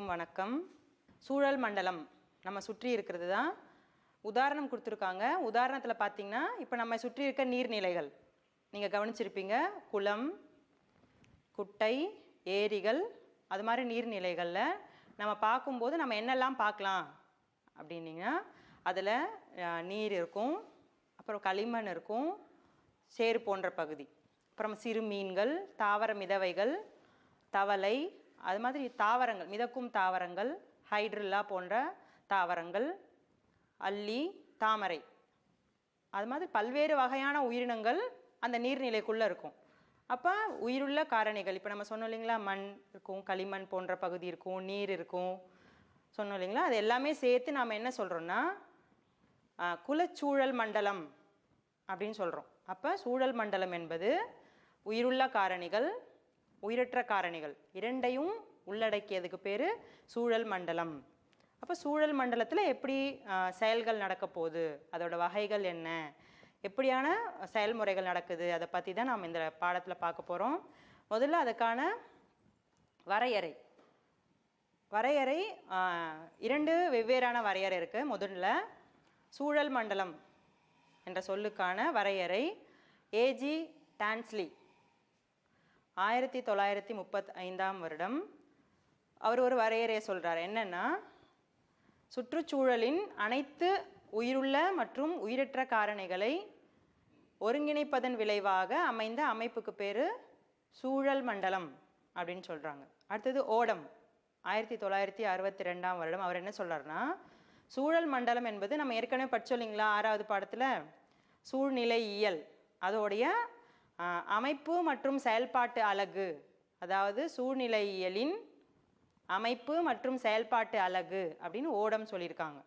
அனைவருக்கும் வணக்கம். சூழல் மண்டலம் நம்ம சுற்றி இருக்கிறது தான். உதாரணம் கொடுத்துருக்காங்க. உதாரணத்தில் பார்த்தீங்கன்னா இப்போ நம்ம சுற்றி இருக்க நீர்நிலைகள் நீங்கள் கவனிச்சிருப்பீங்க. குளம், குட்டை, ஏரிகள், அது மாதிரி நீர்நிலைகளில் நம்ம பார்க்கும்போது நம்ம என்னெல்லாம் பார்க்கலாம் அப்படின்னீங்கன்னா அதில் நீர் இருக்கும், அப்புறம் களிமண் இருக்கும், சேறு போன்ற பகுதி, அப்புறம் சிறு மீன்கள், தாவர மிதவைகள், தவளை, அது மாதிரி தாவரங்கள், மிதக்கும் தாவரங்கள், ஹைட்ரில்லா போன்ற தாவரங்கள், அல்லி, தாமரை, அது மாதிரி பல்வேறு வகையான உயிரினங்கள் அந்த நீர்நிலைக்குள்ளே இருக்கும். அப்போ உயிருள்ள காரணிகள் இப்போ நம்ம சொன்னோம் இல்லைங்களா, மண் இருக்கும், களிமண் போன்ற பகுதி இருக்கும், நீர் இருக்கும் சொன்னோம் இல்லைங்களா, அது எல்லாமே சேர்த்து நாம் என்ன சொல்கிறோன்னா குலச்சூழல் மண்டலம் அப்படின்னு சொல்கிறோம். அப்போ சூழல் மண்டலம் என்பது உயிருள்ள காரணிகள், உயிரற்ற காரணிகள் இரண்டையும் உள்ளடக்கியதுக்கு பேர் சூழல் மண்டலம். அப்போ சூழல் மண்டலத்தில் எப்படி செயல்கள் நடக்க போகுது, அதோட வகைகள் என்ன, எப்படியான செயல்முறைகள் நடக்குது, அதை பற்றி தான் நாம் இந்த பாடத்தில் பார்க்க போகிறோம். முதல்ல அதுக்கான வரையறை இரண்டு வெவ்வேறான வரையறை இருக்குது. முதல்ல சூழல் மண்டலம் என்ற சொல்லுக்கான வரையறை ஏஜி டான்ஸ்லி 1935 அவர் ஒரு வரையறையை சொல்கிறார். என்னென்னா, சுற்றுச்சூழலின் அனைத்து உயிருள்ள மற்றும் உயிரற்ற காரணிகளை ஒருங்கிணைப்பதன் விளைவாக அமைந்த அமைப்புக்கு பேர் சூழல் மண்டலம் அப்படின்னு சொல்கிறாங்க. அடுத்தது ஓடம் 1962 அவர் என்ன சொல்கிறாருன்னா, சூழல் மண்டலம் என்பது நம்ம ஏற்கனவே படிச்சோம் இல்லைங்களா 6வது பாடத்தில், சூழ்நிலையியல் அதோடைய அமைப்பு மற்றும் செயல்பாட்டு அலகு, அதாவது சூழ்நிலையியலின் அமைப்பு மற்றும் செயல்பாட்டு அலகு அப்படின்னு ஓடம் சொல்லியிருக்காங்க.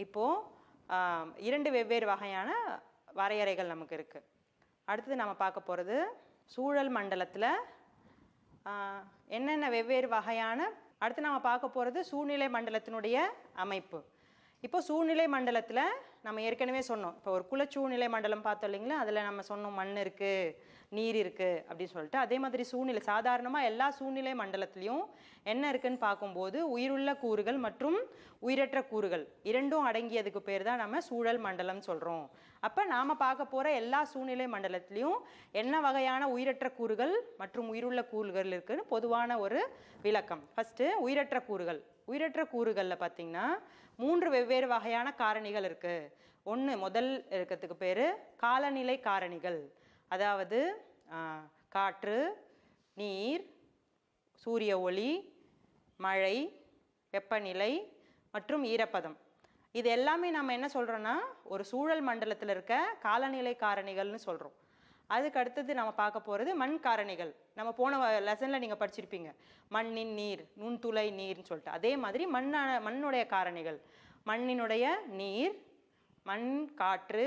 இப்போது இரண்டு வெவ்வேறு வகையான வரையறைகள் நமக்கு இருக்குது. அடுத்தது நம்ம பார்க்க போகிறது சூழல் மண்டலத்தில் என்னென்ன வெவ்வேறு வகையான, அடுத்து நம்ம பார்க்க போகிறது சூழ்நிலை மண்டலத்தினுடைய அமைப்பு. இப்போ சூழ்நிலை மண்டலத்தில் நம்ம ஏற்கனவே சொன்னோம், இப்போ ஒரு குலச்சூழ்நிலை மண்டலம் பார்த்தோம் இல்லைங்களா, அதில் நம்ம சொன்னோம் மண் இருக்குது, நீர் இருக்குது அப்படின்னு சொல்லிட்டு. அதே மாதிரி சூழ்நிலை சாதாரணமாக எல்லா சூழ்நிலை மண்டலத்துலேயும் என்ன இருக்குதுன்னு பார்க்கும்போது உயிருள்ள கூறுகள் மற்றும் உயிரற்ற கூறுகள் இரண்டும் அடங்கியதுக்கு பேர் தான் நம்ம சூழல் மண்டலம் சொல்கிறோம். அப்போ நாம் பார்க்க போகிற எல்லா சூழ்நிலை மண்டலத்துலேயும் என்ன வகையான உயிரற்ற கூறுகள் மற்றும் உயிருள்ள கூறுகள் இருக்குதுன்னு பொதுவான ஒரு விளக்கம். ஃபஸ்ட்டு உயிரற்ற கூறுகள். உயிரற்ற கூறுகளில் பார்த்திங்கன்னா 3 வெவ்வேறு வகையான காரணிகள் இருக்குது. ஒன்று முதல் இருக்கிறதுக்கு பேர் காலநிலை காரணிகள், அதாவது காற்று, நீர், சூரிய ஒளி, மழை, வெப்பநிலை மற்றும் ஈரப்பதம். இது எல்லாமே நம்ம என்ன சொல்கிறோன்னா ஒரு சூழல் மண்டலத்தில் இருக்க காலநிலை காரணிகள்னு சொல்கிறோம். அதுக்கு அடுத்தது நம்ம பார்க்க போகிறது மண் காரணிகள். நம்ம போன லெசனில் நீங்கள் படிச்சிருப்பீங்க மண்ணின் நீர், நுண்துளை நீர்னு சொல்லிட்டு. அதே மாதிரி மண்ணுடைய காரணிகள், மண்ணினுடைய நீர், மண், காற்று,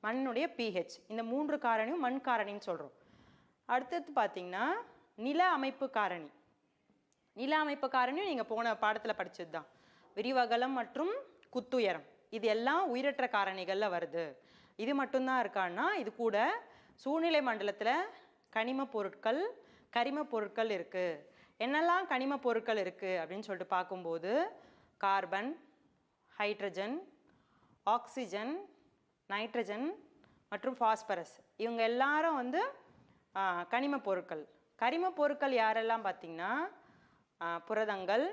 மண்ணுடைய pH, இந்த 3 காரணியும் மண் காரணின்னு சொல்கிறோம். அடுத்தது பார்த்திங்கன்னா நில அமைப்பு காரணி. நில அமைப்பு காரணியும் நீங்கள் போன பாடத்தில் படித்தது தான். விரிவகலம் மற்றும் குத்துயரம், இது எல்லாம் உயிரற்ற காரணிகளில் வருது. இது மட்டும்தான் இருக்கான்னா, இது கூட சூழ்நிலை மண்டலத்தில் கனிம பொருட்கள், கரிம பொருட்கள் இருக்குது. என்னெல்லாம் கனிம பொருட்கள் இருக்குது அப்படின்னு சொல்லிட்டு பார்க்கும்போது கார்பன், ஹைட்ரஜன், ஆக்சிஜன், நைட்ரஜன் மற்றும் பாஸ்பரஸ், இவங்க எல்லாரும் வந்து கனிம பொருட்கள். கரிம பொருட்கள் யாரெல்லாம் பார்த்திங்கன்னா புரதங்கள்,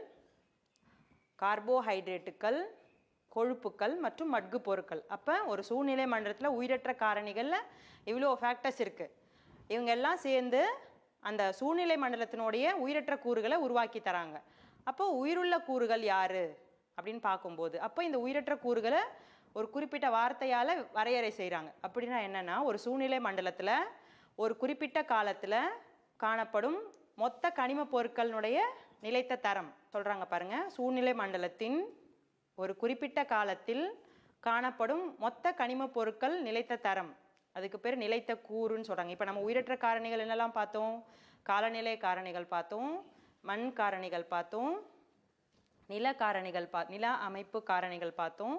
கார்போஹைட்ரேட்டுகள், கொழுப்புக்கள் மற்றும் மட்கு பொருட்கள். அப்போ ஒரு சூழ்நிலை மண்டலத்தில் உயிரற்ற காரணிகளில் இவ்வளோ ஃபேக்டர்ஸ் இருக்குது. இவங்க எல்லாம் சேர்ந்து அந்த சூழ்நிலை மண்டலத்தினுடைய உயிரற்ற கூறுகளை உருவாக்கி தராங்க. அப்போ உயிருள்ள கூறுகள் யார் அப்படின்னு பார்க்கும்போது, அப்போ இந்த உயிரற்ற கூறுகளை ஒரு குறிப்பிட்ட வார்த்தையால் வரையறை செய்கிறாங்க. அப்படின்னா என்னென்னா, ஒரு சூழ்நிலை மண்டலத்தில் ஒரு குறிப்பிட்ட காலத்தில் காணப்படும் மொத்த கனிம பொருட்களினுடைய நிலைத்த தரம் சொல்கிறாங்க பாருங்கள். சூழ்நிலை மண்டலத்தின் ஒரு குறிப்பிட்ட காலத்தில் காணப்படும் மொத்த கனிம பொருட்கள் நிலைத்த தரம், அதுக்கு பேர் நிலைத்த கூறுன்னு சொல்கிறாங்க. இப்போ நம்ம உயிரற்ற காரணிகள் என்னெல்லாம் பார்த்தோம், காலநிலை காரணிகள் பார்த்தோம், மண் காரணிகள் பார்த்தோம், நில காரணிகள் நில அமைப்பு காரணிகள் பார்த்தோம்.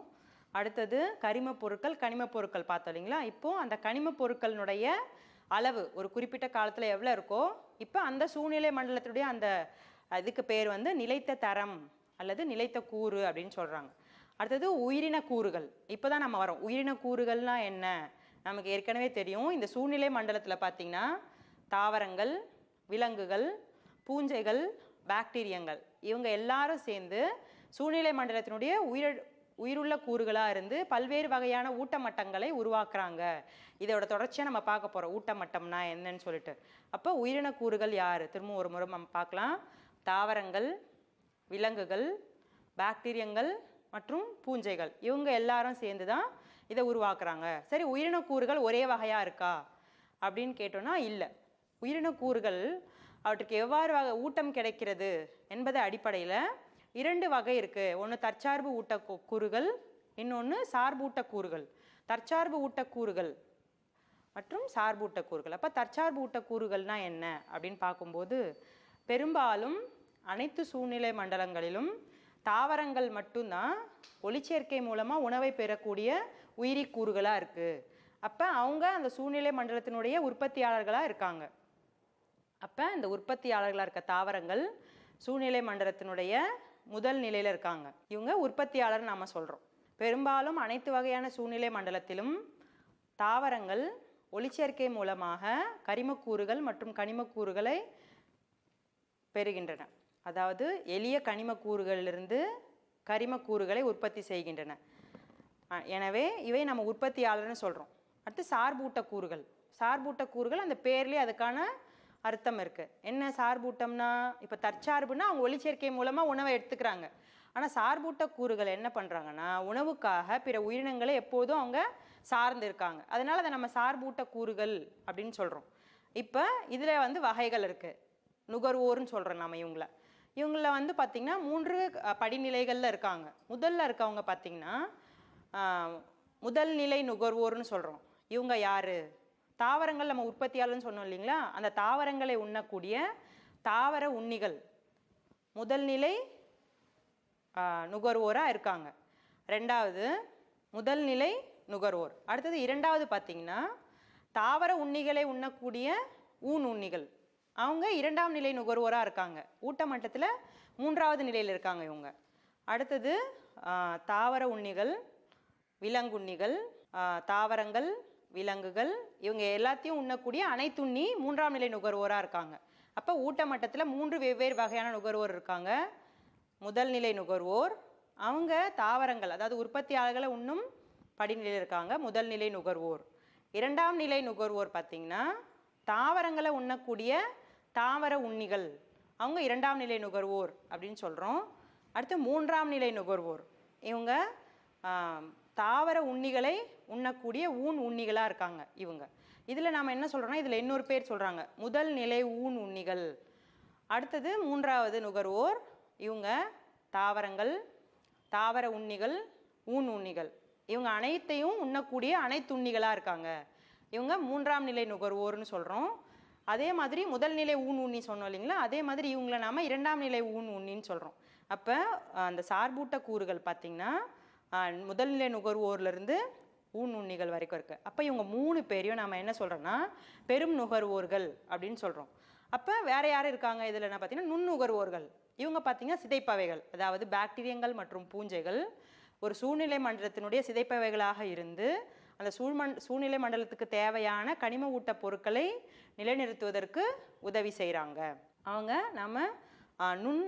அடுத்தது கரிம பொருட்கள், கனிம பொருட்கள் பார்த்தோம் இல்லைங்களா. இப்போது அந்த கனிம பொருட்களினுடைய அளவு ஒரு குறிப்பிட்ட காலத்தில் எவ்வளோ இருக்கோ, இப்போ அந்த சூழ்நிலை மண்டலத்துடைய அந்த இதுக்கு பேர் வந்து நிலைத்த தரம் அல்லது நிலைத்த கூறு அப்படின்னு சொல்கிறாங்க. அடுத்தது உயிரின கூறுகள். இப்போ தான் நம்ம வரோம். உயிரின கூறுகள்னால் என்ன? நமக்கு ஏற்கனவே தெரியும். இந்த சூழ்நிலை மண்டலத்தில் பார்த்திங்கன்னா தாவரங்கள், விலங்குகள், பூஞ்சைகள், பாக்டீரியங்கள் இவங்க எல்லாரும் சேர்ந்து சூழ்நிலை மண்டலத்தினுடைய உயிருள்ள கூறுகளாக இருந்து பல்வேறு வகையான ஊட்டமட்டங்களை உருவாக்குறாங்க. இதோட தொடர்ச்சியாக நம்ம பார்க்க போகிறோம் ஊட்டமட்டம்னா என்னன்னு சொல்லிட்டு. அப்போ உயிரின கூறுகள் யார்? திரும்ப ஒரு முறை நம்ம பார்க்கலாம். தாவரங்கள், விலங்குகள், பாக்டீரியங்கள் மற்றும் பூஞ்சைகள் இவங்க எல்லாரும் சேர்ந்து தான் இதை உருவாக்குறாங்க. சரி, உயிரின கூறுகள் ஒரே வகையாக இருக்கா அப்படின்னு கேட்டோன்னா இல்லை. உயிரின கூறுகள் அவற்றுக்கு எவ்வாறு ஊட்டம் கிடைக்கிறது என்பது அடிப்படையில் 2 வகை இருக்குது. ஒன்று தற்சார்பு ஊட்டக்கூறுகள், இன்னொன்று சார்பூட்டக்கூறுகள். தற்சார்பு ஊட்டக்கூறுகள் மற்றும் சார்பூட்டக்கூறுகள். அப்போ தற்சார்பு ஊட்டக்கூறுகள்னால் என்ன அப்படின்னு பார்க்கும்போது பெரும்பாலும் அனைத்து சூழ்நிலை மண்டலங்களிலும் தாவரங்கள் மட்டும்தான் ஒளிச்சேர்க்கை மூலமாக உணவை பெறக்கூடிய உயிரி கூறுகளாக இருக்குது. அப்போ அவங்க அந்த சூழ்நிலை மண்டலத்தினுடைய உற்பத்தியாளர்களாக இருக்காங்க. அப்போ இந்த உற்பத்தியாளர்களாக இருக்க தாவரங்கள் சூழ்நிலை மண்டலத்தினுடைய முதல் நிலையில் இருக்காங்க. இவங்க உற்பத்தியாளர் நாம் சொல்கிறோம். பெரும்பாலும் அனைத்து வகையான சூழ்நிலை மண்டலத்திலும் தாவரங்கள் ஒளிச்சேர்க்கை மூலமாக கரிமக்கூறுகள் மற்றும் கனிமக்கூறுகளை பெறுகின்றன. அதாவது எளிய கனிமக்கூறுகளிலிருந்து கரிமக்கூறுகளை உற்பத்தி செய்கின்றன. எனவே இவை நம்ம உற்பத்தியாளர்னு சொல்கிறோம். அடுத்து சார்பூட்டக்கூறுகள். சார்பூட்டக்கூறுகள் அந்த பேர்லேயே அதுக்கான அர்த்தம் இருக்குது. என்ன சார்பூட்டம்னா, இப்போ தற்சார்புனா அவங்க ஒளிச்சேர்க்கை மூலமாக உணவை எடுத்துக்கிறாங்க. ஆனால் சார்பூட்டக்கூறுகள் என்ன பண்ணுறாங்கன்னா உணவுக்காக பிற உயிரினங்களை எப்போதும் அவங்க சார்ந்து இருக்காங்க. அதனால் அதை நம்ம சார்பூட்டக்கூறுகள் அப்படின்னு சொல்கிறோம். இப்போ இதில் வகைகள் இருக்குது. நுகர்வோர்னு சொல்கிறோம் நம்ம இவங்கள பார்த்திங்கன்னா 3 படிநிலைகளில் இருக்காங்க. முதல்ல இருக்கவங்க பார்த்திங்கன்னா முதல் நிலை நுகர்வோர்னு சொல்கிறோம். இவங்க யார்? தாவரங்கள் நம்ம உற்பத்தியாளர்னு சொன்னோம் இல்லைங்களா, அந்த தாவரங்களை உண்ணக்கூடிய தாவர உண்ணிகள் முதல் நிலை நுகர்வோராக இருக்காங்க. 2வது முதல் நிலை நுகர்வோர். அடுத்தது 2வது பார்த்திங்கன்னா தாவர உண்ணிகளை உண்ணக்கூடிய உண்ணிகள். அவங்க 2ஆம் நிலை நுகர்வோராக இருக்காங்க. ஊட்டமட்டத்தில் 3வது நிலையில் இருக்காங்க இவங்க. அடுத்தது தாவர உண்ணிகள், விலங்குண்ணிகள், தாவரங்கள், விலங்குகள் இவங்க எல்லாத்தையும் உண்ணக்கூடிய அனைத்துண்ணி 3ஆம் நிலை நுகர்வோராக இருக்காங்க. அப்போ ஊட்டமட்டத்தில் 3 வெவ்வேறு வகையான நுகர்வோர் இருக்காங்க. முதல் நிலை நுகர்வோர் அவங்க தாவரங்கள் அதாவது உற்பத்தியாளர்களை உண்ணும் படிநிலையில் இருக்காங்க, முதல் நிலை நுகர்வோர். 2ஆம் நிலை நுகர்வோர் பார்த்திங்கன்னா தாவரங்களை உண்ணக்கூடிய தாவர உண்ணிகள், அவங்க 2ஆம் நிலை நுகர்வோர் அப்படின்னு சொல்கிறோம். அடுத்து 3ஆம் நிலை நுகர்வோர் இவங்க தாவர உண்ணிகளை உண்ணக்கூடிய உண்ணிகளாக இருக்காங்க இவங்க. இதில் நாம் என்ன சொல்கிறோன்னா, இதில் இன்னொரு பேர் சொல்கிறாங்க, முதல் நிலை உண்ணிகள். அடுத்தது 3வது நுகர்வோர் இவங்க தாவரங்கள், தாவர உண்ணிகள், உண்ணிகள் இவங்க அனைத்தையும் உண்ணக்கூடிய அனைத்துண்ணிகளாக இருக்காங்க. இவங்க 3ஆம் நிலை நுகர்வோர்னு சொல்கிறோம். அதே மாதிரி முதல் நிலை உண்ணி சொன்னோம் இல்லைங்களா, அதே மாதிரி இவங்களை நாம் 2ஆம் நிலை உண்ணின்னு சொல்கிறோம். அப்போ அந்த சார்பூட்ட கூறுகள் பார்த்திங்கன்னா முதல் நிலை நுகர்வோர்லேருந்து உண்ணிகள் வரைக்கும் இருக்குது. அப்போ இவங்க 3 பேரையும் நாம் என்ன சொல்கிறோன்னா பெரும் நுகர்வோர்கள் அப்படின்னு சொல்கிறோம். அப்போ வேறு யார் இருக்காங்க இதில் என்ன பார்த்திங்கன்னா நுண்ணுகர்வோர்கள். இவங்க பார்த்திங்கன்னா சிதைப்பவைகள், அதாவது பாக்டீரியங்கள் மற்றும் பூஞ்சைகள் ஒரு சூழ்நிலை மண்டலத்தினுடைய சிதைப்பவைகளாக இருந்து அந்த சூழ்நிலை மண்டலத்துக்கு தேவையான கனிம ஊட்ட பொருட்களை நிலைநிறுத்துவதற்கு உதவி செய்கிறாங்க. அவங்க நம்ம நுண்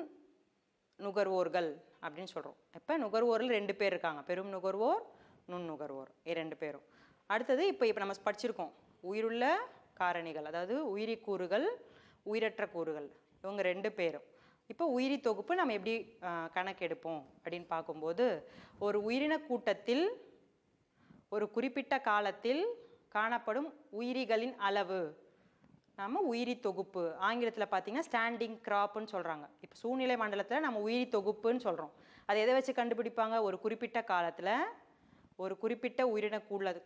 நுகர்வோர்கள் அப்படின்னு சொல்கிறோம். இப்போ நுகர்வோரில் 2 பேர் இருக்காங்க, பெரும் நுகர்வோர், நுண்ணுகர்வோர் 2 பேரும். அடுத்தது இப்போ நம்ம படிச்சிருக்கோம் உயிருள்ள காரணிகள், அதாவது உயிரி கூறுகள், உயிரற்ற கூறுகள், இவங்க 2 பேரும். இப்போ உயிரி தொகுப்பு நம்ம எப்படி கணக்கெடுப்போம் அப்படின்னு பார்க்கும்போது, ஒரு உயிரின கூட்டத்தில் ஒரு குறிப்பிட்ட காலத்தில் காணப்படும் உயிரிகளின் அளவு நம்ம உயிரி தொகுப்பு, ஆங்கிலத்தில் பார்த்தீங்கன்னா ஸ்டாண்டிங் கிராப்னு சொல்கிறாங்க. இப்போ சூழ்நிலை மண்டலத்தில் நம்ம உயிரி தொகுப்புன்னு சொல்கிறோம். அதை எதை வச்சு கண்டுபிடிப்பாங்க? ஒரு குறிப்பிட்ட காலத்தில் ஒரு குறிப்பிட்ட உயிரின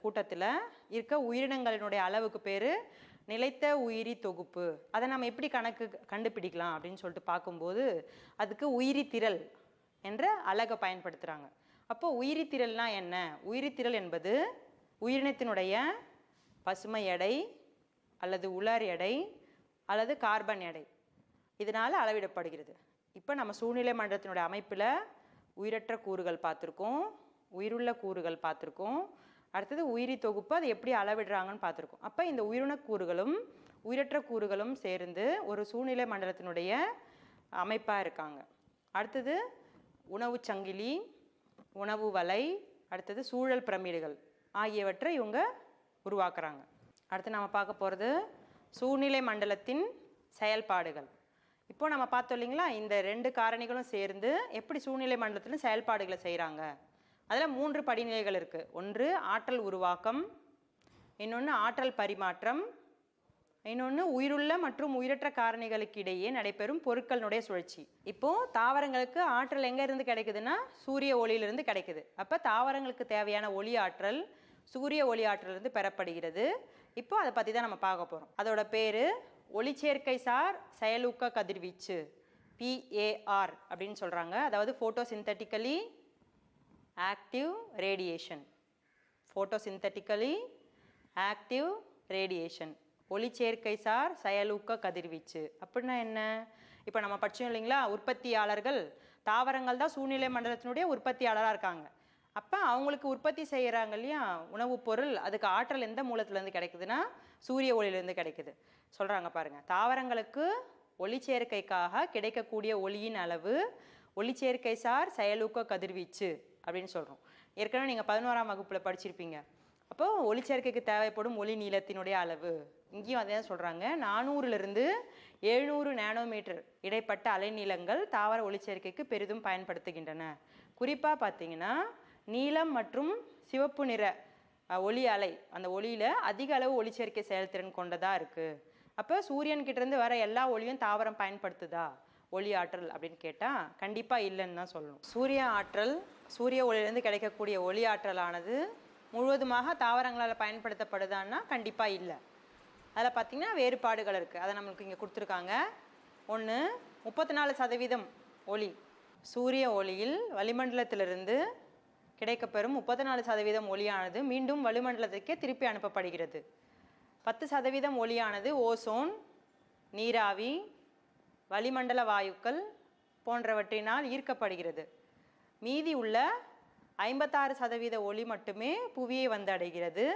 கூட்டத்தில் இருக்க உயிரினங்களினுடைய அளவுக்கு பேர் நிலைத்த உயிரி தொகுப்பு. அதை நம்ம எப்படி கண்டுபிடிக்கலாம் அப்படின்னு சொல்லிட்டு பார்க்கும்போது அதுக்கு உயிரி திரள் என்ற அலகை பயன்படுத்துகிறாங்க. அப்போ உயிரி திரள்னா என்ன? உயிரி திரள் என்பது உயிரினத்தினுடைய பசுமை எடை அல்லது உலர் எடை அல்லது கார்பன் எடை இதனால் அளவிடப்படுகிறது. இப்போ நம்ம சூழ்நிலை மண்டலத்தினுடைய அமைப்பில் உயிரற்ற கூறுகள் பார்த்துருக்கோம், உயிருள்ள கூறுகள் பார்த்துருக்கோம், அடுத்தது உயிரி தொகுப்பு அதை எப்படி அளவிடுறாங்கன்னு பார்த்துருக்கோம். அப்போ இந்த உயிரின கூறுகளும் உயிரற்ற கூறுகளும் சேர்ந்து ஒரு சூழ்நிலை மண்டலத்தினுடைய அமைப்பாக இருக்காங்க. அடுத்தது உணவு சங்கிலி, உணவு வலை, அடுத்தது சூழல் பிரமிடுகள் ஆகியவற்றை இவங்க உருவாக்குறாங்க. அடுத்து நம்ம பார்க்க போகிறது சூழ்நிலை மண்டலத்தின் செயல்பாடுகள். இப்போ நம்ம பார்த்தோம் இல்லைங்களா, இந்த 2 காரணிகளும் சேர்ந்து எப்படி சூழ்நிலை மண்டலத்தில் செயல்பாடுகளை செய்கிறாங்க. அதில் 3 படிநிலைகள் இருக்குது. ஒன்று ஆற்றல் உருவாக்கம், இன்னொன்று ஆற்றல் பரிமாற்றம், இன்னொன்று உயிருள்ள மற்றும் உயிரற்ற காரணிகளுக்கு இடையே நடைபெறும் பொருட்களினுடைய சுழற்சி. இப்போது தாவரங்களுக்கு ஆற்றல் எங்கேருந்து கிடைக்குதுன்னா சூரிய ஒளியிலிருந்து கிடைக்குது. அப்போ தாவரங்களுக்கு தேவையான ஒளி ஆற்றல் சூரிய ஒளி ஆற்றலிருந்து பெறப்படுகிறது. இப்போ அதை பற்றி தான் நம்ம பார்க்க போகிறோம். அதோட பேர் ஒளிச்சேர்க்கை சார் செயலூக்க கதிர்வீச்சு, PAR அப்படின்னு சொல்கிறாங்க. அதாவது photosynthetically active radiation. Photosynthetically active radiation, ஒளிச்சேர்க்கை சார் செயலூக்க கதிர்வீச்சு. அப்படின்னா என்ன? இப்போ நம்ம படித்தோம் இல்லைங்களா, உற்பத்தியாளர்கள் தாவரங்கள் தான் சூழ்நிலை மண்டலத்தினுடைய உற்பத்தியாளராக இருக்காங்க. அப்போ அவங்களுக்கு உற்பத்தி செய்கிறாங்க இல்லையா உணவுப் பொருள், அதுக்கு ஆற்றல் எந்த மூலத்துலேருந்து கிடைக்குதுன்னா சூரிய ஒளியிலேருந்து கிடைக்குது. சொல்கிறாங்க பாருங்கள், தாவரங்களுக்கு ஒளிச்சேர்க்கைக்காக கிடைக்கக்கூடிய ஒளியின் அளவு ஒளிச்சேர்க்கை சார் செயலூக்க கதிர்வீச்சு அப்படின்னு சொல்கிறோம். ஏற்கனவே நீங்கள் 11ஆம் வகுப்பில் படிச்சிருப்பீங்க. அப்போது ஒளிச்சேர்க்கைக்கு தேவைப்படும் ஒளி நீளத்தினுடைய அளவு இங்கேயும் அதே தான் சொல்கிறாங்க. 400லிருந்து 700 நேனோமீட்டர் இடைப்பட்ட அலைநீளங்கள் தாவர ஒளிச்சேர்க்கைக்கு பெரிதும் பயன்படுத்துகின்றன. குறிப்பாக பார்த்தீங்கன்னா நீலம் மற்றும் சிவப்பு நிற ஒளி அலை, அந்த ஒளியில் அதிக அளவு ஒளிச்சேர்க்கை செயல்திறன் கொண்டதாக இருக்குது. அப்போ சூரியன்கிட்டேருந்து வர எல்லா ஒளியும் தாவரம் பயன்படுத்துதா ஒளி ஆற்றல் அப்படின்னு கேட்டால் கண்டிப்பாக இல்லைன்னு தான் சொல்லணும். சூரிய ஆற்றல், சூரிய ஒளியிலேருந்து கிடைக்கக்கூடிய ஒளி ஆற்றலானது முழுவதுமாக தாவரங்களால் பயன்படுத்தப்படுதான்னா கண்டிப்பாக இல்லை. அதில் பார்த்திங்கன்னா வேறுபாடுகள் இருக்குது. அதை நம்மளுக்கு இங்கே கொடுத்துருக்காங்க. ஒன்று 34% ஒளி சூரிய ஒளியில் வளிமண்டலத்திலிருந்து கிடைக்கப்பெறும் 34% ஒளியானது மீண்டும் வளிமண்டலத்திற்கே திருப்பி அனுப்பப்படுகிறது. 10% ஒளியானது ஓசோன், நீராவி, வளிமண்டல வாயுக்கள் போன்றவற்றினால் ஈர்க்கப்படுகிறது. மீதி உள்ள 56% ஒளி மட்டுமே புவியை வந்தடைகிறது.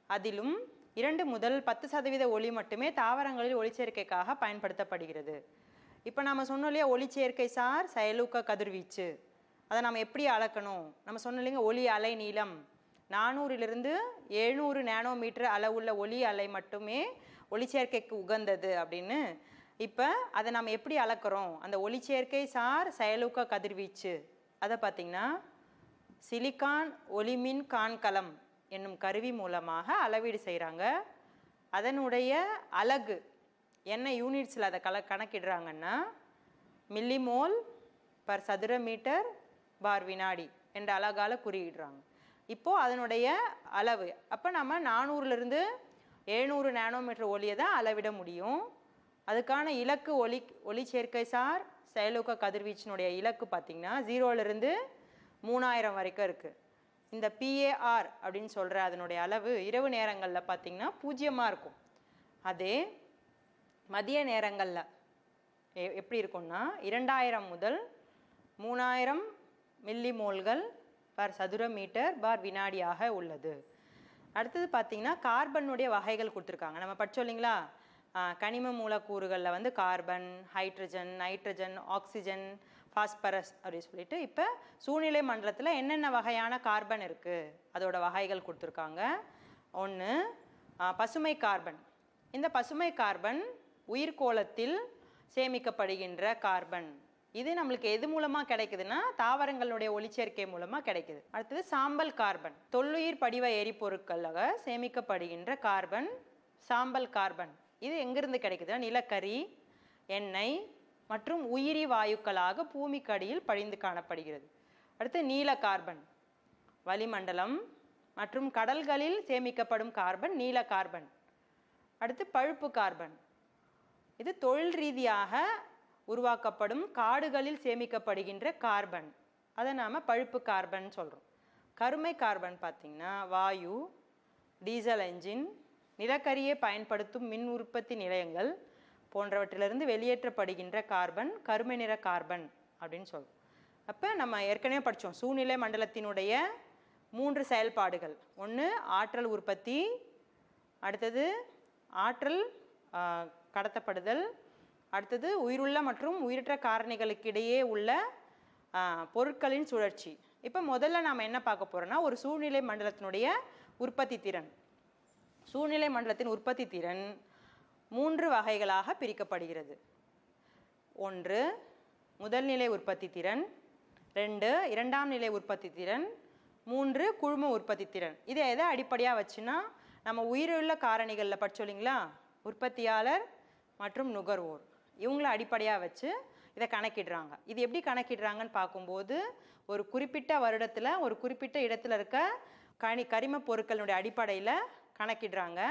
அதிலும் 2 முதல் 10% ஒளி மட்டுமே தாவரங்களில் ஒளிச்சேர்க்கைக்காக பயன்படுத்தப்படுகிறது. இப்போ நம்ம சொன்னோம் இல்லையா ஒளிச்சேர்க்கை சார் செயலூக்க கதிர்வீச்சு, அதை நம்ம எப்படி அளக்கணும்? நம்ம சொன்னோம் இல்லைங்க, ஒளி அலை நீளம் 400லிருந்து 700 நேனோமீட்டர் அளவுள்ள ஒளி அலை மட்டுமே ஒளிச்சேர்க்கைக்கு உகந்தது அப்படின்னு. இப்போ அதை நம்ம எப்படி அளக்கிறோம்? அந்த ஒளிச்சேர்க்கை சார் செயலூக்க கதிர்வீச்சு அதை பார்த்திங்கன்னா சிலிக்கான் ஒளிமின் காண்கலம் என்னும் கருவி மூலமாக அளவீடு செய்கிறாங்க. அதனுடைய அலகு என்ன யூனிட்ஸில் அதை கணக்கிடுறாங்கன்னா மில்லிமோல் பர் சதுர மீட்டர் பார் வினாடி என்ற அலகால் குறியிடுறாங்க. இப்போது அதனுடைய அளவு அப்போ நம்ம 400லிருந்து 700 நேனோமீட்டர் ஒளியை தான் அளவிட முடியும். அதுக்கான இலக்கு ஒளிச்சேர்க்கை சார் செயலூக்க கதிர்வீச்சினுடைய இலக்கு பார்த்திங்கன்னா 0லிருந்து 3000 வரைக்கும் இருக்குது. இந்த PAR அப்படின்னு சொல்கிற அதனுடைய அளவு இரவு நேரங்களில் பார்த்திங்கன்னா 0 இருக்கும். அதே மதிய நேரங்களில் எப்படி இருக்கும்னா 2000 முதல் 3000 மில்லிமோல்கள் பர் சதுர மீட்டர் பார் வினாடியாக உள்ளது. அடுத்தது பார்த்திங்கன்னா கார்பனுடைய வகைகள் கொடுத்துருக்காங்க. நம்ம படித்தோம் இல்லைங்களா, கனிம மூலக்கூறுகளில் வந்து carbon, hydrogen, nitrogen, oxygen, phosphorus அப்படின்னு சொல்லிட்டு இப்போ சூழ்நிலை மண்டலத்தில் என்னென்ன வகையான கார்பன் இருக்குது அதோட வகைகள் கொடுத்துருக்காங்க. ஒன்று பசுமை கார்பன். இந்த பசுமை கார்பன் உயிர்கோளத்தில் சேமிக்கப்படுகின்ற கார்பன். இது நம்மளுக்கு எது மூலமாக கிடைக்குதுன்னா தாவரங்களுடைய ஒளிச்சேர்க்கை மூலமாக கிடைக்குது. அடுத்தது சாம்பல் கார்பன். தொல்லுயிர் படிவ எரிபொருட்களாக சேமிக்கப்படுகின்ற கார்பன் சாம்பல் கார்பன். இது எங்கிருந்து கிடைக்குதுன்னா நிலக்கரி, எண்ணெய் மற்றும் உயிரி வாயுக்களாக பூமிக்கடியில் படிந்து காணப்படுகிறது. அடுத்து நீல கார்பன். வளிமண்டலம் மற்றும் கடல்களில் சேமிக்கப்படும் கார்பன் நீல கார்பன். அடுத்து பழுப்பு கார்பன். இது தொழில் ரீதியாக உருவாக்கப்படும் காடுகளில் சேமிக்கப்படுகின்ற கார்பன். அதை நாம் பழுப்பு கார்பன் சொல்கிறோம். கருமை கார்பன் பார்த்திங்கன்னா வாயு, டீசல் என்ஜின், நிலக்கரியை பயன்படுத்தும் மின் உற்பத்தி நிலையங்கள் போன்றவற்றிலிருந்து வெளியேற்றப்படுகின்ற கார்பன் கருமை நிற கார்பன் அப்படின்னு சொல்றோம். அப்போ நம்ம ஏற்கனவே படித்தோம் சூழ்நிலை மண்டலத்தினுடைய 3 செயல்பாடுகள். ஒன்று ஆற்றல் உற்பத்தி, அடுத்தது ஆற்றல் கடத்தப்படுதல், அடுத்தது உயிருள்ள மற்றும் உயிரற்ற காரணிகளுக்கு இடையே உள்ள பொருட்களின் சுழற்சி. இப்போ முதல்ல நாம் என்ன பார்க்க போகிறோம்னா ஒரு சூழ்நிலை மண்டலத்தினுடைய உற்பத்தி திறன். சூழ்நிலை மண்டலத்தின் உற்பத்தி திறன் 3 வகைகளாக பிரிக்கப்படுகிறது. 1 முதல்நிலை உற்பத்தி திறன், 2 இரண்டாம் நிலை உற்பத்தி திறன், 3 குழும உற்பத்தி திறன். இதை எதை அடிப்படையாக வச்சுன்னா நம்ம உயிருள்ள காரணிகளில் படிச்சோம் இல்லைங்களா, உற்பத்தியாளர் மற்றும் நுகர்வோர், இவங்கள அடிப்படையாக வச்சு இதை கணக்கிடுறாங்க. இது எப்படி கணக்கிடுறாங்கன்னு பார்க்கும்போது ஒரு குறிப்பிட்ட வருடத்தில் ஒரு குறிப்பிட்ட இடத்துல இருக்க கரிம பொருட்களுடைய அடிப்படையில் கணக்கிடுறாங்க.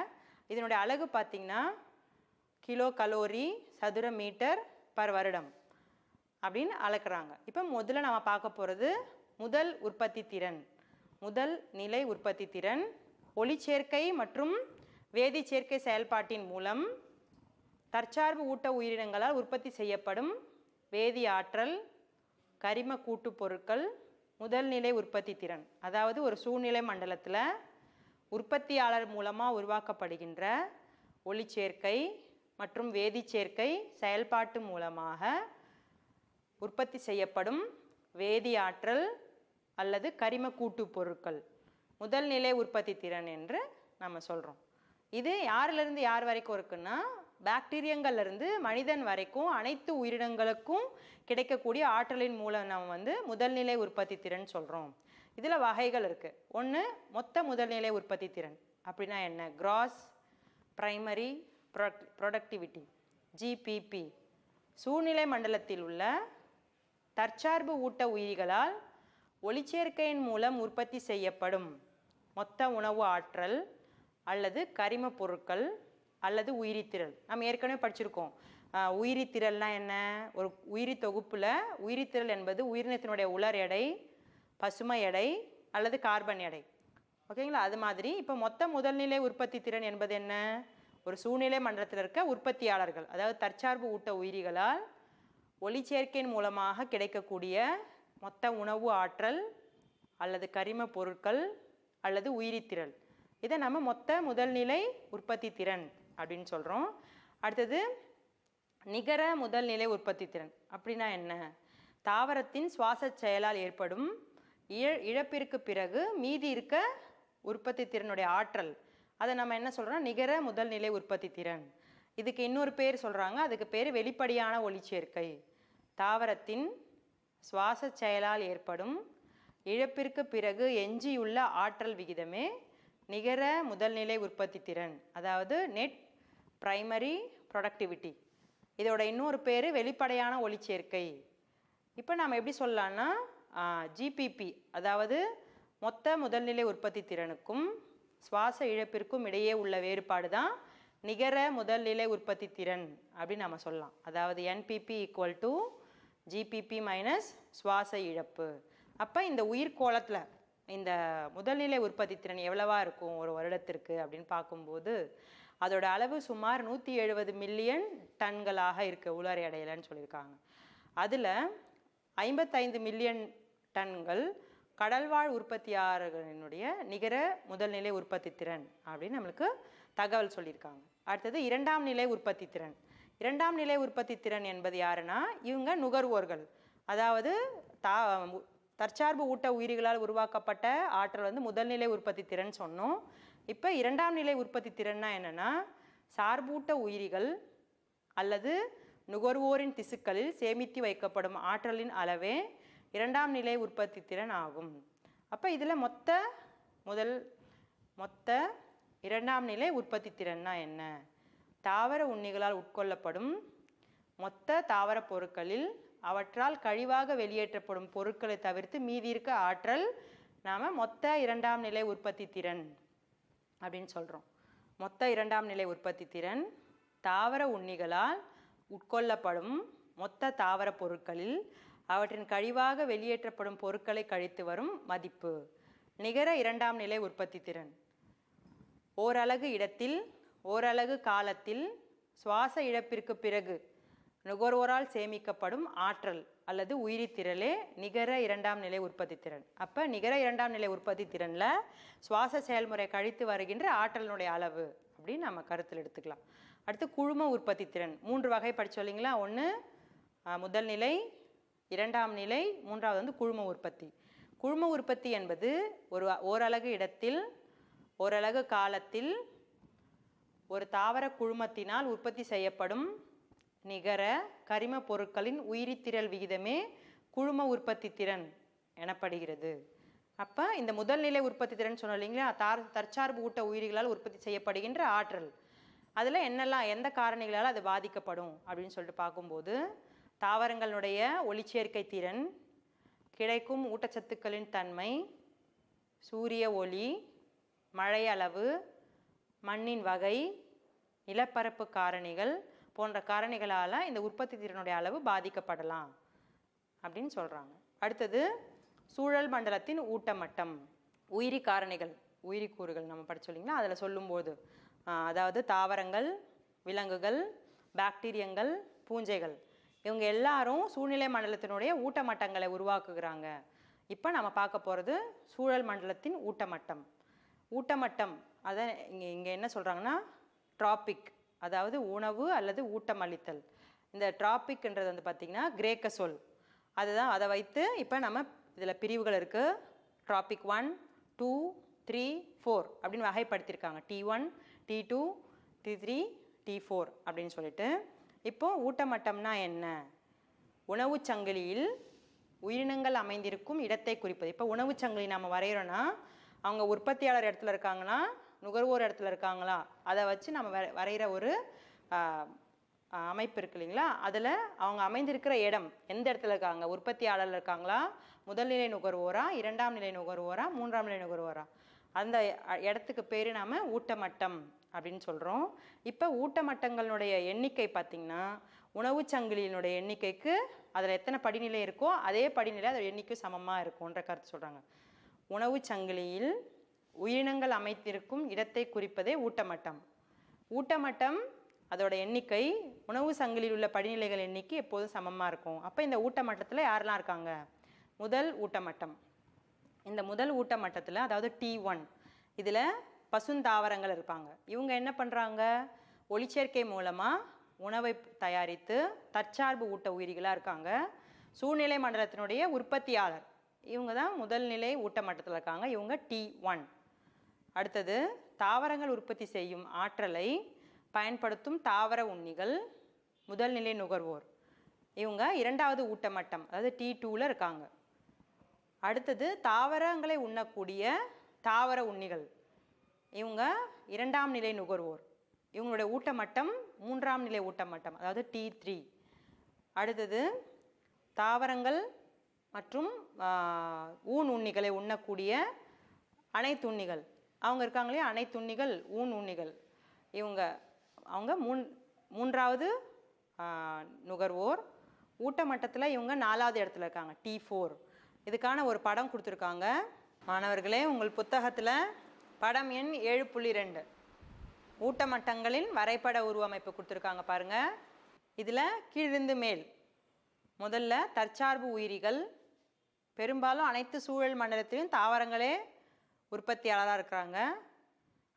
இதனுடைய அலகு பார்த்திங்கன்னா கிலோ கலோரி சதுர மீட்டர் பர் வருடம் அப்படின்னு அளக்குறாங்க. இப்போ முதல்ல நம்ம பார்க்க போகிறது முதல் உற்பத்தி திறன். முதல் நிலை உற்பத்தி திறன் ஒளிச்சேர்க்கை மற்றும் வேதிச்சேர்க்கை செயல்பாட்டின் மூலம் தற்சார்பு ஊட்ட உயிரினங்களால் உற்பத்தி செய்யப்படும் வேதி ஆற்றல் கரிம கூட்டு பொருட்கள் முதல் நிலை உற்பத்தி திறன். அதாவது ஒரு சூழ்நிலை மண்டலத்தில் உற்பத்தியாளர் மூலமாக உருவாக்கப்படுகின்ற ஒளிச்சேர்க்கை மற்றும் வேதிச்சேர்க்கை செயல்பாட்டு மூலமாக உற்பத்தி செய்யப்படும் வேதி ஆற்றல் அல்லது கரிம கூட்டு பொருட்கள் முதல் நிலை உற்பத்தி திறன் என்று நம்ம சொல்கிறோம். இது யாரிலிருந்து யார் வரைக்கும் இருக்குன்னா பாக்டீரியங்கள்லேருந்து மனிதன் வரைக்கும் அனைத்து உயிரினங்களுக்கும் கிடைக்கக்கூடிய ஆற்றலின் மூலம் நம்ம முதல்நிலை உற்பத்தி திறன் சொல்கிறோம். இதில் வகைகள் இருக்குது. ஒன்று மொத்த முதல்நிலை உற்பத்தி திறன் அப்படின்னா என்ன, கிராஸ் பிரைமரி ப்ரொடக்டிவிட்டி ஜிபிபி. சூழ்நிலை மண்டலத்தில் உள்ள தற்சார்பு ஊட்ட உயிரிகளால் ஒளிச்சேர்க்கையின் மூலம் உற்பத்தி செய்யப்படும் மொத்த உணவு ஆற்றல் அல்லது கரிம பொருட்கள் அல்லது உயிரித்திரள். நம்ம ஏற்கனவே படிச்சிருக்கோம். உயிரித்திரள்னால் என்ன, ஒரு உயிரி தொகுப்பில் உயிரித்திரள் என்பது உயிரினத்தினுடைய உலர் எடை, பசுமை எடை அல்லது கார்பன் எடை. ஓகேங்களா? அது மாதிரி இப்போ மொத்த முதல்நிலை உற்பத்தி திறன் என்பது என்ன, ஒரு சூழ்நிலை மண்டலத்தில் இருக்க உற்பத்தியாளர்கள் அதாவது தற்சார்பு ஊட்ட உயிரிகளால் ஒளிச்சேர்க்கையின் மூலமாக கிடைக்கக்கூடிய மொத்த உணவு ஆற்றல் அல்லது கரிம பொருட்கள் அல்லது உயிரித்திரள். இதை நம்ம மொத்த முதல்நிலை உற்பத்தி திறன் அப்படின்னு சொல்கிறோம். அடுத்தது நிகர முதல்நிலை உற்பத்தி திறன் அப்படின்னா என்ன, தாவரத்தின் சுவாச செயலால் ஏற்படும் இழப்பிற்கு பிறகு மீதி இருக்க உற்பத்தி திறனுடைய ஆற்றல், அதை நம்ம என்ன சொல்கிறோம், நிகர முதல்நிலை உற்பத்தி திறன். இதுக்கு இன்னொரு பேர் சொல்கிறாங்க, அதுக்கு பேர் வெளிப்படையான ஒளிச்சேர்க்கை. தாவரத்தின் சுவாச செயலால் ஏற்படும் இழப்பிற்கு பிறகு எஞ்சியுள்ள ஆற்றல் விகிதமே நிகர முதல்நிலை உற்பத்தி திறன், அதாவது நெட் பிரைமரி ப்ரொடக்டிவிட்டி. இதோட இன்னொரு பேர் வெளிப்படையான ஒளிச்சேர்க்கை. இப்போ நாம் எப்படி சொல்லலாம்னா ஜிபிபி, அதாவது மொத்த முதல்நிலை உற்பத்தி திறனுக்கும் சுவாச இழப்பிற்கும் இடையே உள்ள வேறுபாடு தான் நிகர முதல்நிலை உற்பத்தி திறன் அப்படின்னு நம்ம சொல்லலாம். அதாவது NPP equal to GBP minus சுவாச இழப்பு. அப்போ இந்த உயிர்கோளத்தில் இந்த முதல்நிலை உற்பத்தி திறன் எவ்வளவா இருக்கும் ஒரு வருடத்திற்கு அப்படின்னு பார்க்கும்போது அதோட அளவு சுமார் 170 மில்லியன் டன்களாக இருக்குது உலர் எடையிலன்னு சொல்லியிருக்காங்க. அதில் 55 மில்லியன் டன்கள் கடல்வாழ் உற்பத்தியாளர்களினுடைய நிகர முதல்நிலை உற்பத்தி திறன் அப்படின்னு நம்மளுக்கு தகவல் சொல்லியிருக்காங்க. அடுத்தது இரண்டாம் நிலை உற்பத்தி திறன். இரண்டாம் நிலை உற்பத்தி திறன் என்பது யாருன்னா இவங்க நுகர்வோர்கள், அதாவது தற்சார்பு ஊட்ட உயிரிகளால் உருவாக்கப்பட்ட ஆற்றல் முதல்நிலை உற்பத்தி திறன் சொன்னோம். இப்போ இரண்டாம் நிலை உற்பத்தி திறன்னா என்னென்னா சார்பூட்ட உயிரிகள் அல்லது நுகர்வோரின் திசுக்களில் சேமித்து வைக்கப்படும் ஆற்றலின் அளவே இரண்டாம் நிலை உற்பத்தி திறன் ஆகும். அப்போ இதில் மொத்த இரண்டாம் நிலை உற்பத்தி திறன்னா என்ன, தாவர உண்ணிகளால் உட்கொள்ளப்படும் மொத்த தாவர பொருட்களில் அவற்றால் கழிவாக வெளியேற்றப்படும் பொருட்களை தவிர்த்து மீதி இருக்க ஆற்றல் நாம் மொத்த இரண்டாம் நிலை உற்பத்தி திறன் அப்படின்னு சொல்கிறோம். மொத்த இரண்டாம் நிலை உற்பத்தி திறன் தாவர உண்ணிகளால் உட்கொள்ளப்படும் மொத்த தாவர பொருட்களில் அவற்றின் கழிவாக வெளியேற்றப்படும் பொருட்களை கழித்து வரும் மதிப்பு. நிகர இரண்டாம் நிலை உற்பத்தி திறன் ஓரலகு இடத்தில் ஓரலகு காலத்தில் சுவாச இழப்பிற்கு பிறகு நுகர்வோரால் சேமிக்கப்படும் ஆற்றல் அல்லது உயிரித்திரளே நிகர இரண்டாம் நிலை உற்பத்தி திறன். அப்போ நிகர இரண்டாம் நிலை உற்பத்தி திறனில் சுவாச செயல்முறை கழித்து வருகின்ற ஆற்றலினுடைய அளவு அப்படின்னு நம்ம கருத்தில் எடுத்துக்கலாம். அடுத்து குழும உற்பத்தி திறன் 3 வகை படித்தோம் இல்லைங்களா? ஒன்று முதல் நிலை, இரண்டாம் நிலை, மூன்றாவது குழும உற்பத்தி. குழும உற்பத்தி என்பது ஓரலகு இடத்தில் ஓரலகு காலத்தில் ஒரு தாவர குழுமத்தினால் உற்பத்தி செய்யப்படும் நிகர கரிம பொருட்களின் உயிரித்திரள் விகிதமே குழும உற்பத்தி திறன் எனப்படுகிறது. அப்போ இந்த முதல் நிலை உற்பத்தி திறன் சொன்னோம் இல்லைங்களா? தற்சார்பு ஊட்ட உயிரிகளால் உற்பத்தி செய்யப்படுகின்ற ஆற்றல், அதில் என்னெல்லாம் எந்த காரணிகளால் அது பாதிக்கப்படும் அப்படின்னு சொல்லிட்டு பார்க்கும்போது தாவரங்களுடைய ஒளிச்சேர்க்கை திறன், கிடைக்கும் ஊட்டச்சத்துக்களின் தன்மை, சூரிய ஒளி, மழை அளவு, மண்ணின் வகை, நிலப்பரப்பு காரணிகள் போன்ற காரணிகளால் இந்த உற்பத்தி திறனுடைய அளவு பாதிக்கப்படலாம் அப்படின்னு சொல்கிறாங்க. அடுத்தது சூழல் மண்டலத்தின் ஊட்டமட்டம். உயிரி காரணிகள், உயிரி கூறுகள் நம்ம படிச்சோம் இல்லைங்களா? அதில் சொல்லும்போது அதாவது தாவரங்கள், விலங்குகள், பாக்டீரியங்கள், பூஞ்சைகள் இவங்க எல்லாரும் சூழ்நிலை மண்டலத்தினுடைய ஊட்டமட்டங்களை உருவாக்குகிறாங்க. இப்போ நம்ம பார்க்க போகிறது சூழல் மண்டலத்தின் ஊட்டமட்டம். ஊட்டமட்டம் அதை இங்கே என்ன சொல்கிறாங்கன்னா ட்ராபிக், அதாவது உணவு அல்லது ஊட்டம் அளித்தல். இந்த ட்ராபிக்ன்றது வந்து பார்த்திங்கன்னா கிரேக்க சொல். அதுதான், அதை வைத்து இப்போ நம்ம இதில் பிரிவுகள் இருக்குது. ட்ராபிக் 1, 2, 3, 4 அப்படின்னு வகைப்படுத்தியிருக்காங்க. T1, T2, T3, T4 அப்படின்னு சொல்லிட்டு. இப்போது ஊட்டமட்டம்னா என்ன? உணவு சங்கிலியில் உயிரினங்கள் அமைந்திருக்கும் இடத்தை குறிப்பது. இப்போ உணவு சங்கிலி நம்ம வரைகிறோன்னா அவங்க உற்பத்தியாளர் இடத்துல இருக்காங்களா, நுகர்வோர் இடத்துல இருக்காங்களா, அதை வச்சு நம்ம வரைகிற ஒரு அமைப்பு இருக்கு இல்லைங்களா? அதில் அவங்க அமைந்திருக்கிற இடம் எந்த இடத்துல இருக்காங்க, உற்பத்தியாளர் இருக்காங்களா, முதல் நிலை நுகர்வோரா, இரண்டாம் நிலை நுகர்வோரா, மூன்றாம் நிலை நுகர்வோரா, அந்த இடத்துக்கு பேர் நாம் ஊட்டமட்டம் அப்படின்னு சொல்கிறோம். இப்போ ஊட்டமட்டங்களுடைய எண்ணிக்கை பார்த்திங்கன்னா உணவு சங்கிலியினுடைய எண்ணிக்கைக்கு அதில் எத்தனை படிநிலை இருக்கோ அதே படிநிலை அதோட எண்ணிக்கை சமமாக இருக்கும்ன்ற கருத்து சொல்கிறாங்க. உணவு சங்கிலியில் உயிரினங்கள் அமைத்திருக்கும் இடத்தை குறிப்பதே ஊட்டமட்டம். ஊட்டமட்டம் அதோட எண்ணிக்கை உணவு சங்கிலியில் உள்ள படிநிலைகள் எண்ணிக்கை எப்போதும் சமமாக இருக்கும். அப்போ இந்த ஊட்டமட்டத்தில் யாரெல்லாம் இருக்காங்க? முதல் ஊட்டமட்டம். இந்த முதல் ஊட்டமட்டத்தில் அதாவது T1 இதில் பசுந்தாவரங்கள் இருப்பாங்க. இவங்க என்ன பண்ணுறாங்க? ஒளிச்சேர்க்கை மூலமாக உணவை தயாரித்து தற்சார்பு ஊட்ட உயிரிகளாக இருக்காங்க. சூழ்நிலை மண்டலத்தினுடைய உற்பத்தியாளர் இவங்க தான் முதல் நிலை ஊட்டமட்டத்தில் இருக்காங்க. இவங்க T1. அடுத்தது தாவரங்கள் உற்பத்தி செய்யும் ஆற்றலை பயன்படுத்தும் தாவர உண்ணிகள் முதல் நிலை நுகர்வோர். இவங்க இரண்டாவது ஊட்டமட்டம் அதாவது T2ல இருக்காங்க. அடுத்தது தாவரங்களை உண்ணக்கூடிய தாவர உண்ணிகள் இவங்க இரண்டாம் நிலை நுகர்வோர். இவங்களுடைய ஊட்டமட்டம் மூன்றாம் நிலை ஊட்டமட்டம் அதாவது T3. அடுத்தது தாவரங்கள் மற்றும் ஊன் உண்ணிகளை உண்ணக்கூடிய அனைத்து உண்ணிகள் அவங்க இருக்காங்களே, அனைத்து உண்ணிகள் ஊன் உண்ணிகள் அவங்க மூன்றாவது நுகர்வோர். ஊட்டமட்டத்தில் இவங்க 4வது இடத்துல இருக்காங்க, T4. இதுக்கான ஒரு படம் கொடுத்துருக்காங்க மாணவர்களே. உங்கள் புத்தகத்தில் படம் எண் 7.2 ஊட்டமட்டங்களின் வரைபட உருவமைப்பு கொடுத்துருக்காங்க பாருங்கள். இதில் கீழிருந்து மேல் முதல்ல தற்சார்பு உயிரிகள். பெரும்பாலும் அனைத்து சூழல் மண்டலத்திலும் தாவரங்களே உற்பத்தியாளராக இருக்கிறாங்க.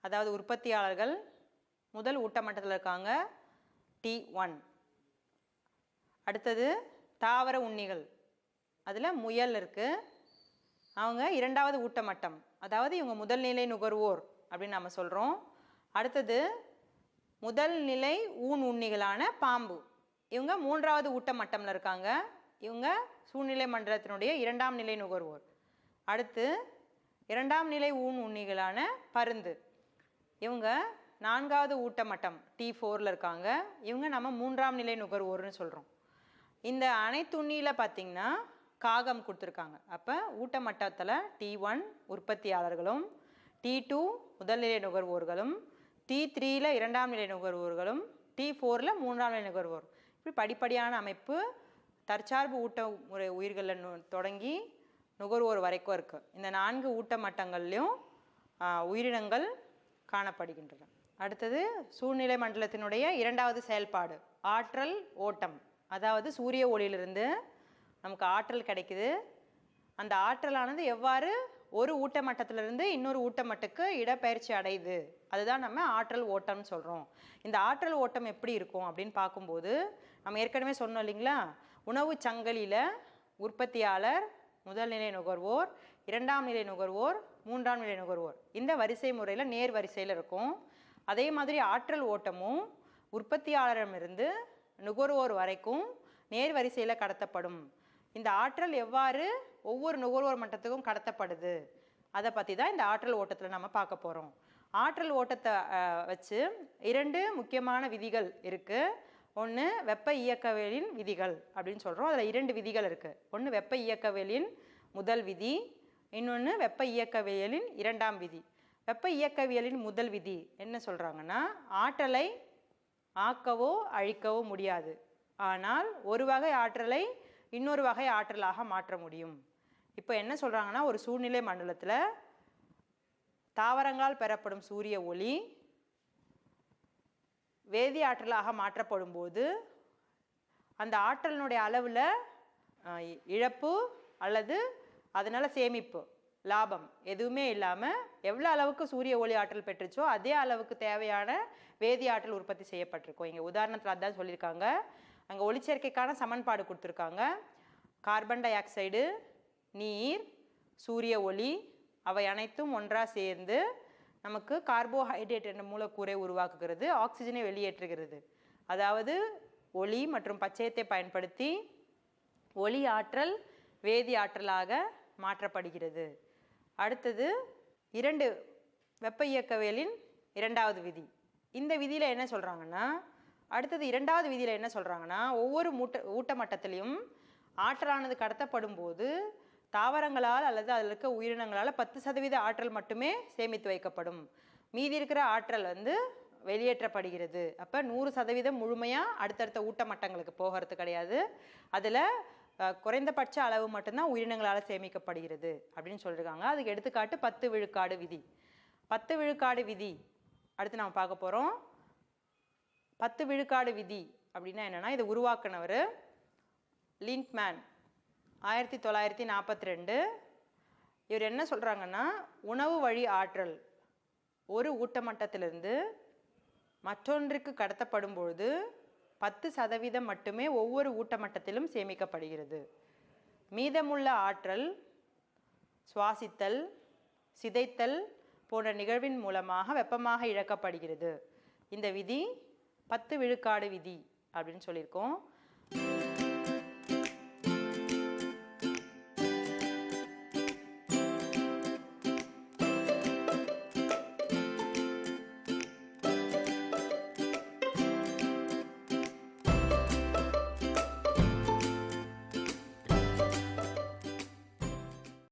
அதாவது உற்பத்தியாளர்கள் முதல் ஊட்டமட்டத்தில் இருக்காங்க, T1. அடுத்தது தாவர உண்ணிகள், அதில் முயல் இருக்குது, அவங்க இரண்டாவது ஊட்டமட்டம் அதாவது இவங்க முதல் நிலை நுகர்வோர் அப்படின்னு நம்ம சொல்கிறோம். அடுத்தது முதல் நிலை ஊன் உண்ணிகளான பாம்பு, இவங்க மூன்றாவது ஊட்டமட்டம்ல இருக்காங்க. இவங்க சூழ்நிலை மண்டலத்தினுடைய இரண்டாம் நிலை நுகர்வோர். அடுத்து இரண்டாம் நிலை ஊன் உண்ணிகளான பருந்து, இவங்க 4வது ஊட்டமட்டம் T4ல இருக்காங்க. இவங்க நம்ம மூன்றாம் நிலை நுகர்வோர்னு சொல்கிறோம். இந்த அனைத்து உண்ணியில் பார்த்திங்கன்னா காகம் கொடுத்துருக்காங்க. அப்போ ஊட்டமட்டத்தில் T1 உற்பத்தியாளர்களும், T2 முதல் நிலை நுகர்வோர்களும், T3ல இரண்டாம் நிலை நுகர்வோர்களும், T4ல மூன்றாம் நிலை நுகர்வோர். இப்படி படிப்படியான அமைப்பு தற்சார்பு ஊட்ட முறை உயிர்களில் தொடங்கி நுகர்வோர் வரைக்கும் இருக்குது. இந்த 4 ஊட்டமட்டங்கள்லையும் உயிரினங்கள் காணப்படுகின்றன. அடுத்தது சூழ்நிலை மண்டலத்தினுடைய இரண்டாவது செயல்பாடு ஆற்றல் ஓட்டம். அதாவது சூரிய ஒளியிலிருந்து நமக்கு ஆற்றல் கிடைக்குது. அந்த ஆற்றலானது எவ்வாறு ஒரு ஊட்டமட்டத்திலிருந்து இன்னொரு ஊட்டமட்டுக்கு இடப்பெயர்ச்சி அடையுது, அதுதான் நம்ம ஆற்றல் ஓட்டம்னு சொல்கிறோம். இந்த ஆற்றல் ஓட்டம் எப்படி இருக்கும் அப்படின்னு பார்க்கும்போது நம்ம ஏற்கனவே சொன்னோம் இல்லைங்களா, உணவு சங்கிலியில் உற்பத்தியாளர், முதல் நிலை நுகர்வோர், இரண்டாம் நிலை நுகர்வோர், மூன்றாம் நிலை நுகர்வோர், இந்த வரிசை முறையில் நேர் வரிசையில் இருக்கும். அதே மாதிரி ஆற்றல் ஓட்டமும் உற்பத்தியாளரிடமிருந்து நுகர்வோர் வரைக்கும் நேர் வரிசையில் கடத்தப்படும். இந்த ஆற்றல் எவ்வாறு ஒவ்வொரு நுகர்வோர் மட்டத்துக்கும் கடத்தப்படுது அதை பற்றி தான் இந்த ஆற்றல் ஓட்டத்தில் நம்ம பார்க்க போகிறோம். ஆற்றல் ஓட்டத்தை வச்சு இரண்டு முக்கியமான விதிகள் இருக்குது. ஒன்று வெப்ப இயக்கவியலின் விதிகள் அப்படின்னு சொல்கிறோம். அதில் இரண்டு விதிகள் இருக்குது. ஒன்று வெப்ப இயக்கவியலின் முதல் விதி, இன்னொன்று வெப்ப இயக்கவியலின் இரண்டாம் விதி. வெப்ப இயக்கவியலின் முதல் விதி என்ன சொல்கிறாங்கன்னா, ஆற்றலை ஆக்கவோ அழிக்கவோ முடியாது, ஆனால் ஒரு வகை ஆற்றலை இன்னொரு வகை ஆற்றலாக மாற்ற முடியும். இப்போ என்ன சொல்கிறாங்கன்னா, ஒரு சூழ்நிலை மண்டலத்தில் தாவரங்களால் பெறப்படும் சூரிய ஒளி வேதி ஆற்றலாக மாற்றப்படும் போது அந்த ஆற்றலினுடைய அளவில் இழப்பு அல்லது அதனால் சேமிப்பு, லாபம் எதுவுமே இல்லாமல் எவ்வளோ அளவுக்கு சூரிய ஒளி ஆற்றல் பெற்றுச்சோ அதே அளவுக்கு தேவையான வேதி ஆற்றல் உற்பத்தி செய்யப்பட்டிருக்கும். இங்கே உதாரணத்தில் அதான் சொல்லியிருக்காங்க. அங்கே ஒளிச்சேர்க்கைக்கான சமன்பாடு கொடுத்துருக்காங்க. கார்பன் டை ஆக்சைடு, நீர், சூரிய ஒளி அவை அனைத்தும் ஒன்றாக சேர்ந்து நமக்கு கார்போஹைட்ரேட் என்ற மூலக்கூறை உருவாக்குகிறது, ஆக்சிஜனை வெளியேற்றுகிறது. அதாவது ஒளி மற்றும் பச்சையத்தை பயன்படுத்தி ஒளி ஆற்றல் வேதி ஆற்றலாக மாற்றப்படுகிறது. அடுத்தது இரண்டு வெப்ப இயக்கவியலின் இரண்டாவது விதி. இந்த விதியில் என்ன சொல்கிறாங்கன்னா, அடுத்தது இரண்டாவது விதியில் என்ன சொல்கிறாங்கன்னா, ஒவ்வொரு ஊட்டமட்டத்திலையும் ஆற்றலானது கடத்தப்படும் போது தாவரங்களால் அல்லது அதில் இருக்க உயிரினங்களால் 10% ஆற்றல் மட்டுமே சேமித்து வைக்கப்படும். மீதி இருக்கிற ஆற்றல் வெளியேற்றப்படுகிறது. அப்போ 100% முழுமையாக அடுத்தடுத்த ஊட்டமட்டங்களுக்கு போகிறது கிடையாது. அதில் குறைந்தபட்ச அளவு மட்டும்தான் உயிரினங்களால் சேமிக்கப்படுகிறது அப்படின்னு சொல்லியிருக்காங்க. அதுக்கு எடுத்துக்காட்டு 10 விழுக்காடு விதி. 10 விழுக்காடு விதி அடுத்து நாம் பார்க்க போகிறோம். 10 விழுக்காடு விதி அப்படின்னா என்னென்னா, இதை உருவாக்குனவர் லிண்ட்மேன் 1942. இவர் என்ன சொல்கிறாங்கன்னா, உணவு வழி ஆற்றல் ஒரு ஊட்டமட்டத்திலிருந்து மற்றொன்றுக்கு கடத்தப்படும் பொழுது 10% மட்டுமே ஒவ்வொரு ஊட்டமட்டத்திலும் சேமிக்கப்படுகிறது. மீதமுள்ள ஆற்றல் சுவாசித்தல், சிதைத்தல் போன்ற நிகழ்வின் மூலமாக வெப்பமாக இழக்கப்படுகிறது. இந்த விதி 10 விழுக்காடு விதி அப்படின்னு சொல்லியிருக்கோம்.